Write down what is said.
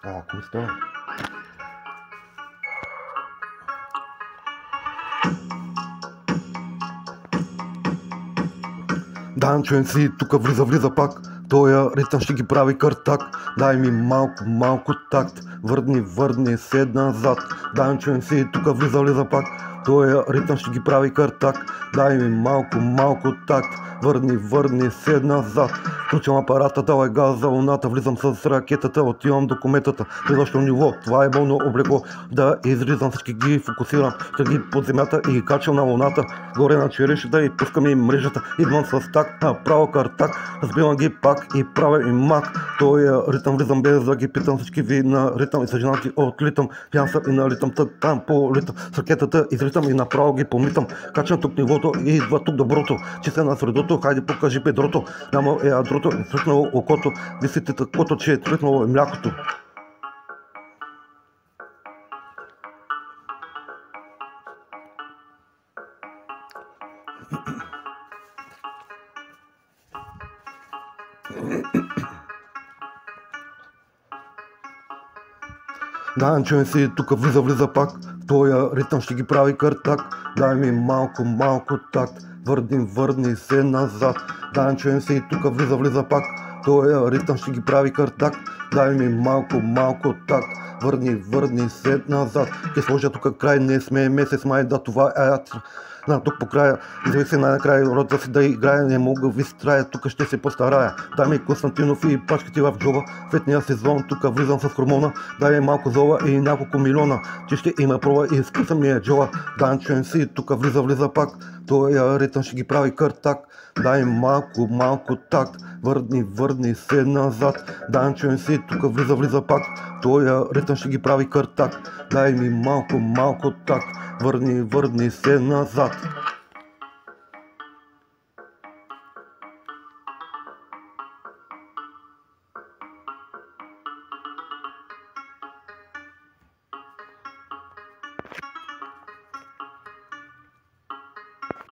Ah, come sta? Данчо си, тук влиза пак. Тоя ритъм ще ги прави картак. Дай ми малко такт. Върни се назад. Данчо си, тук влиза пак. Тоя ритъм ще ги прави картак. Дай ми малко такт. Върни се назад. Включвам апарата, давай газ за луната. Влизам с ракетата, отивам до кометата. Следващо ниво, това е болно облекло. Да изризам, всички ги фокусирам. Ще ги под земята и ги качвам на луната. Горе на черешата и пускам и мрежата. Идвам с так, направо картак. Разбивам ги пак и правя и мак. Той ритъм влизам без да ги питам. Всички ви на ритъм и са женати отлитам. Пян съм и на ритъм, там по ритъм. С ракетата изритам и направо ги помитам. Качвам тук нивото и идва тук доброто. Че се на средото, хайде покажи бедрото. Няма е ядрото, е тръкнало окото. Висите такото, че е тръкнало млякото. Данчо си, тук влиза пак. Тоя ритъм ще ги прави картак. Дай ми малко такт. Върни се назад. Данчо си, тук влиза пак. Тоя ритъм ще ги прави картак. Дай ми малко такт. Върни се назад. Ке сложа тук край, не сме месец май, да това е тук по края, изяви се най-накрая рода си да играя, не мога ви страя, тук ще се постарая. Дай ми Константинов и пачките в джоба, в летния сезон, тук влизам с хормона. Дай ми малко зола и няколко милиона, че ще има проба и скъсам ми е джола. Данчо си, тук влиза пак, той ритъм ще ги прави картак. Дай малко такт, върни се назад. Данчо си, тук влиза пак, той ритъм ще ги прави картак. Дай ми малко такт. Върни се назад.